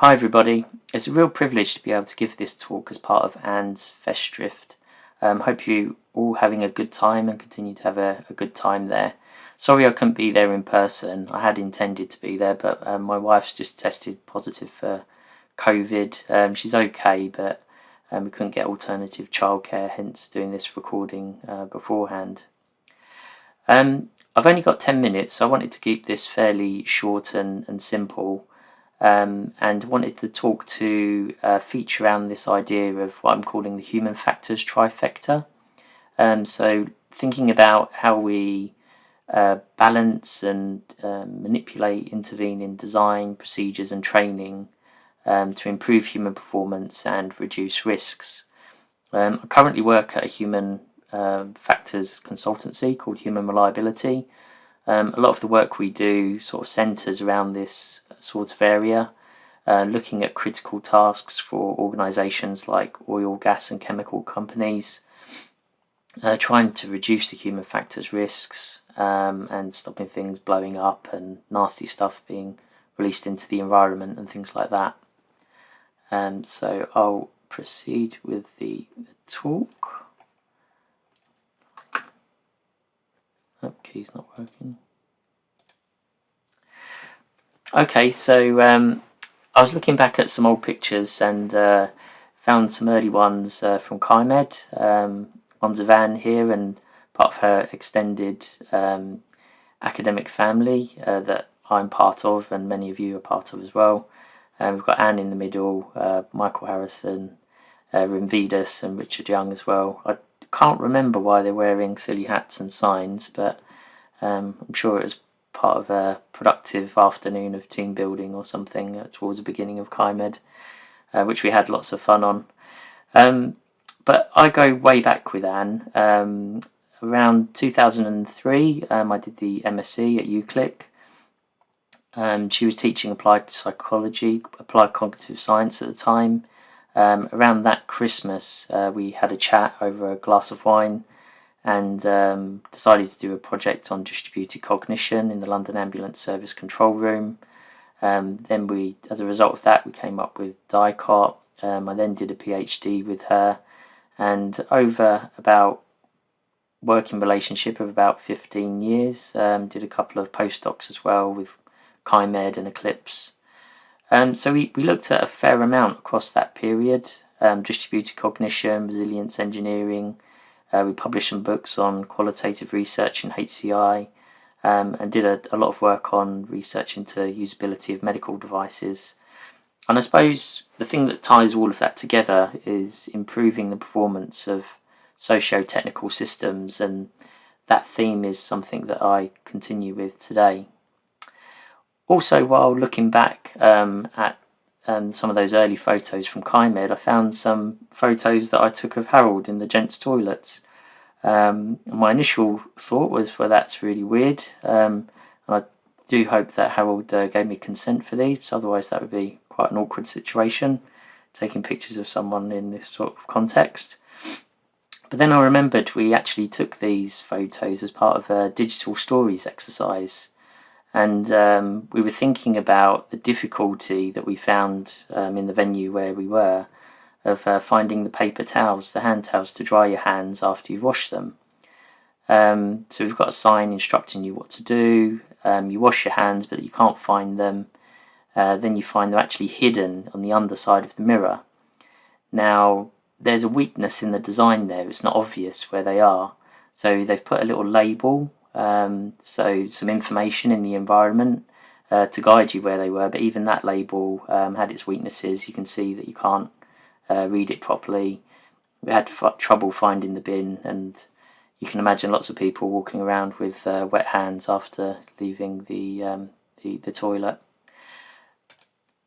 Hi everybody, it's a real privilege to be able to give this talk as part of Anne's Festschrift. Hope you all having a good time and continue to have a good time there. Sorry I couldn't be there in person. I had intended to be there, but my wife's just tested positive for COVID. She's okay, but we couldn't get alternative childcare, hence doing this recording beforehand. I've only got 10 minutes, so I wanted to keep this fairly short and simple. And wanted to talk to feature around this idea of what I'm calling the Human Factors Trifecta. So thinking about how we balance and manipulate, intervene in design, procedures and training to improve human performance and reduce risks. I currently work at a human factors consultancy called Human Reliability. A lot of the work we do sort of centres around this sort of area, looking at critical tasks for organisations like oil, gas and chemical companies, trying to reduce the human factors risks and stopping things blowing up and nasty stuff being released into the environment and things like that. So I'll proceed with the talk. Oh, key's not working. Okay, so I was looking back at some old pictures and found some early ones from Chimed. One's of Anne here and part of her extended academic family that I'm part of and many of you are part of as well. We've got Anne in the middle, Michael Harrison, Rimvidus and Richard Young as well. I can't remember why they're wearing silly hats and signs, but I'm sure it was part of a productive afternoon of team building or something towards the beginning of Chimed, which we had lots of fun on. But I go way back with Anne. Around 2003, I did the MSc at UCLIC. She was teaching applied psychology, applied cognitive science at the time. Around that Christmas, we had a chat over a glass of wine and decided to do a project on distributed cognition in the London Ambulance Service Control Room. Then we, as a result of that, we came up with DICOT. I then did a PhD with her, and over about working relationship of about 15 years, did a couple of postdocs as well with Chimed and Eclipse. So we looked at a fair amount across that period, distributed cognition, resilience engineering. We published some books on qualitative research in HCI and did a lot of work on research into usability of medical devices. And I suppose the thing that ties all of that together is improving the performance of sociotechnical systems, and that theme is something that I continue with today. Also, while looking back at some of those early photos from Chimed, I found some photos that I took of Harold in the gents' toilets. My initial thought was, well, that's really weird. And I do hope that Harold gave me consent for these, because otherwise that would be quite an awkward situation, taking pictures of someone in this sort of context. But then I remembered we actually took these photos as part of a digital stories exercise. And we were thinking about the difficulty that we found in the venue where we were of finding the paper towels, the hand towels, to dry your hands after you've washed them. So we've got a sign instructing you what to do. You wash your hands, but you can't find them. Then you find they're actually hidden on the underside of the mirror. Now, there's a weakness in the design there. It's not obvious where they are. So they've put a little label, so some information in the environment to guide you where they were, but even that label had its weaknesses. You can see that you can't read it properly. We had trouble finding the bin, and you can imagine lots of people walking around with wet hands after leaving the toilet.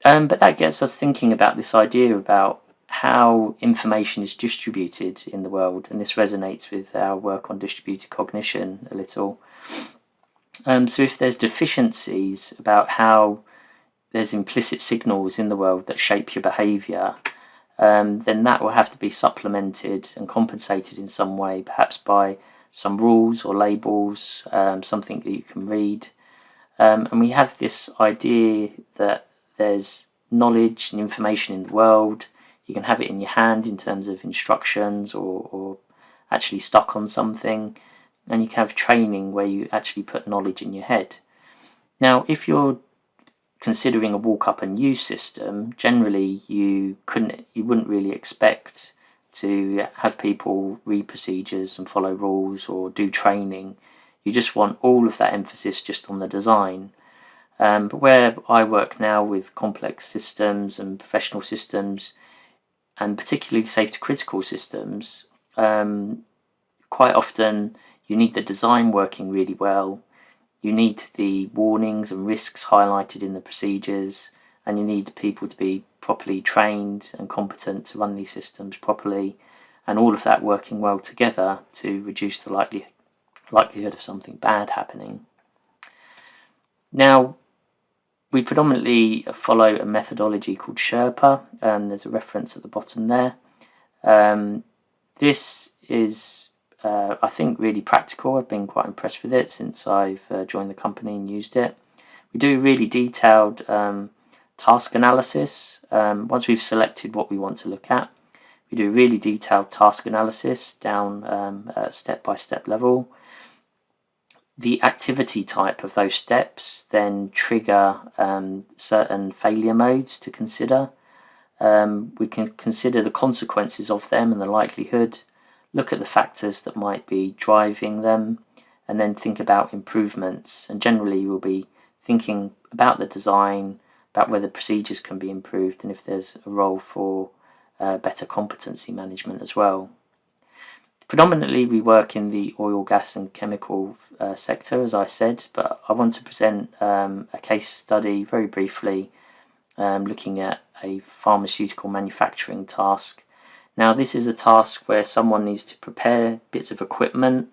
But that gets us thinking about this idea about how information is distributed in the world, and this resonates with our work on distributed cognition a little. So if there's deficiencies about how there's implicit signals in the world that shape your behaviour, then that will have to be supplemented and compensated in some way, perhaps by some rules or labels, something that you can read. And we have this idea that there's knowledge and information in the world. You can have it in your hand in terms of instructions or actually stuck on something. And you can have training where you actually put knowledge in your head. Now, if you're considering a walk up and use system, generally you wouldn't really expect to have people read procedures and follow rules or do training. You just want all of that emphasis just on the design. But where I work now with complex systems and professional systems, and particularly safety critical systems, quite often you need the design working really well. You need the warnings and risks highlighted in the procedures, and you need people to be properly trained and competent to run these systems properly, and all of that working well together to reduce the likelihood of something bad happening. Now, we predominantly follow a methodology called Sherpa, and there's a reference at the bottom there. This is I think really practical. I've been quite impressed with it since I've joined the company and used it. We do really detailed task analysis. Once we've selected what we want to look at, we do really detailed task analysis down at step-by-step level. The activity type of those steps then trigger certain failure modes to consider. We can consider the consequences of them and the likelihood, look at the factors that might be driving them, and then think about improvements. And generally we'll be thinking about the design, about whether procedures can be improved, and if there's a role for better competency management as well. Predominantly we work in the oil, gas and chemical sector, as I said, but I want to present a case study very briefly looking at a pharmaceutical manufacturing task. Now, this is a task where someone needs to prepare bits of equipment,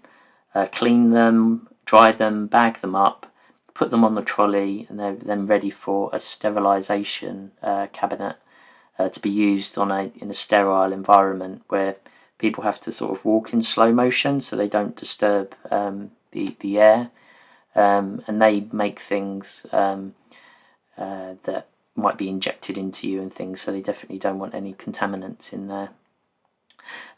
clean them, dry them, bag them up, put them on the trolley, and they're then ready for a sterilisation cabinet to be used in a sterile environment where people have to sort of walk in slow motion so they don't disturb the air, and they make things that might be injected into you and things, so they definitely don't want any contaminants in there.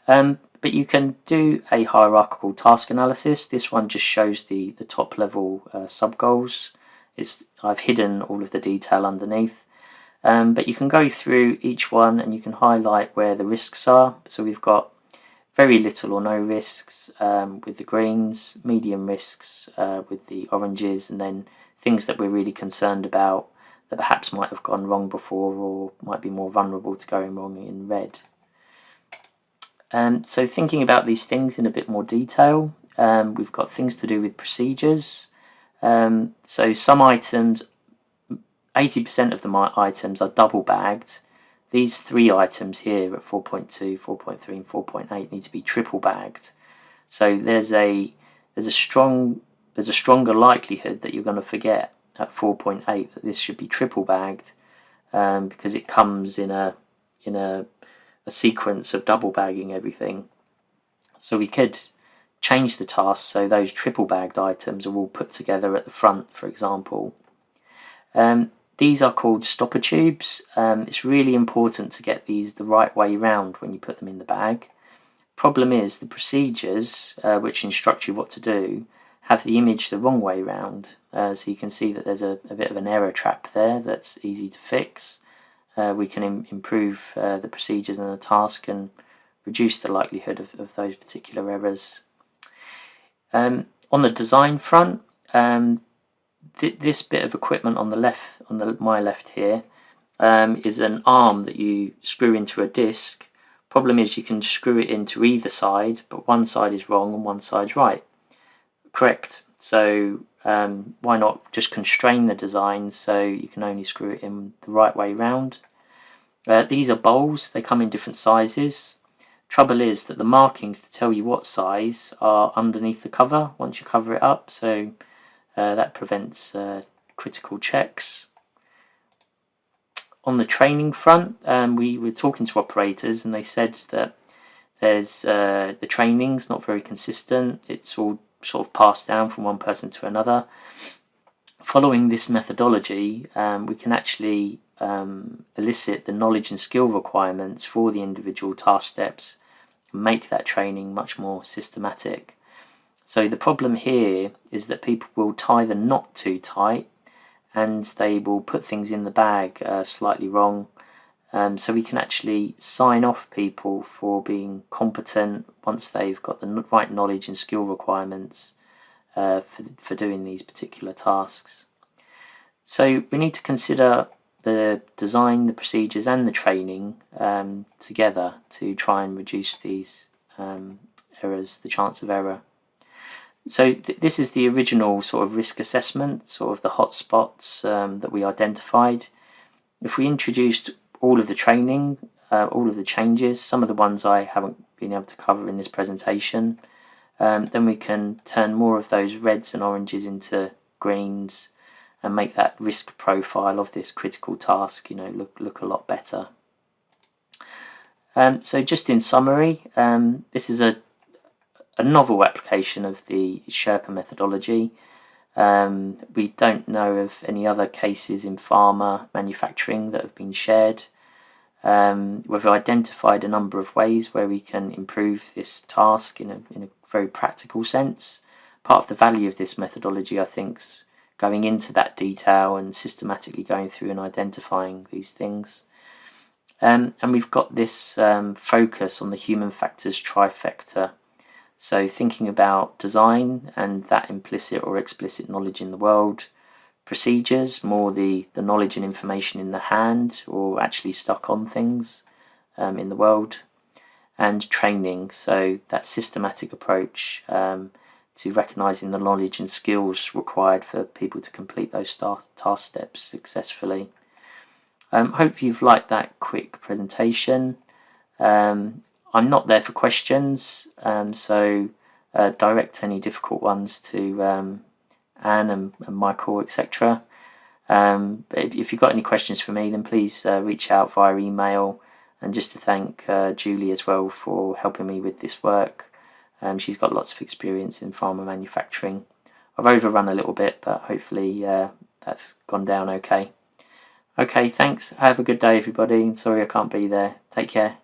But you can do a hierarchical task analysis. This one just shows the top level sub-goals. I've hidden all of the detail underneath. But you can go through each one and you can highlight where the risks are. So we've got very little or no risks with the greens, medium risks with the oranges, and then things that we're really concerned about that perhaps might have gone wrong before or might be more vulnerable to going wrong in red. So thinking about these things in a bit more detail, we've got things to do with procedures. So some items, 80% of the items are double bagged. These three items here at 4.2, 4.3 and 4.8 need to be triple bagged. So there's a stronger likelihood that you're going to forget at 4.8 that this should be triple bagged because it comes in a sequence of double bagging everything. So we could change the task so those triple bagged items are all put together at the front, for example. These are called stopper tubes. It's really important to get these the right way round when you put them in the bag. Problem is the procedures which instruct you what to do have the image the wrong way round. So you can see that there's a bit of an error trap there that's easy to fix. We can improve the procedures and the task and reduce the likelihood of those particular errors. On the design front, this bit of equipment on the left, my left here, is an arm that you screw into a disc. Problem is you can screw it into either side, but one side is wrong and one side's right. Correct. So why not just constrain the design so you can only screw it in the right way round. These are bowls. They come in different sizes. Trouble is that the markings to tell you what size are underneath the cover once you cover it up, so that prevents critical checks. On the training front, we were talking to operators and they said that there's the training's not very consistent. It's all sort of passed down from one person to another. Following this methodology, we can actually elicit the knowledge and skill requirements for the individual task steps and make that training much more systematic. So the problem here is that people will tie the knot too tight, and they will put things in the bag slightly wrong. So we can actually sign off people for being competent once they've got the right knowledge and skill requirements for doing these particular tasks. So we need to consider the design, the procedures and the training together to try and reduce these errors, the chance of error. So this is the original sort of risk assessment, sort of the hotspots that we identified. If we introduced all of the training, all of the changes, some of the ones I haven't been able to cover in this presentation, then we can turn more of those reds and oranges into greens and make that risk profile of this critical task, look a lot better. So just in summary, this is a novel application of the Sherpa methodology. We don't know of any other cases in pharma manufacturing that have been shared. We've identified a number of ways where we can improve this task in a very practical sense. Part of the value of this methodology, I think, is going into that detail and systematically going through and identifying these things. And we've got this focus on the Human Factors Trifecta. So thinking about design and that implicit or explicit knowledge in the world, procedures, more the knowledge and information in the hand or actually stuck on things in the world, and training, so that systematic approach to recognising the knowledge and skills required for people to complete those task steps successfully. Hope you've liked that quick presentation. I'm not there for questions, so direct any difficult ones to Anne and Michael, etc. But if you've got any questions for me, then please reach out via email. And just to thank Julie as well for helping me with this work. She's got lots of experience in pharma manufacturing. I've overrun a little bit, but hopefully that's gone down okay. Okay, thanks. Have a good day, everybody. Sorry I can't be there. Take care.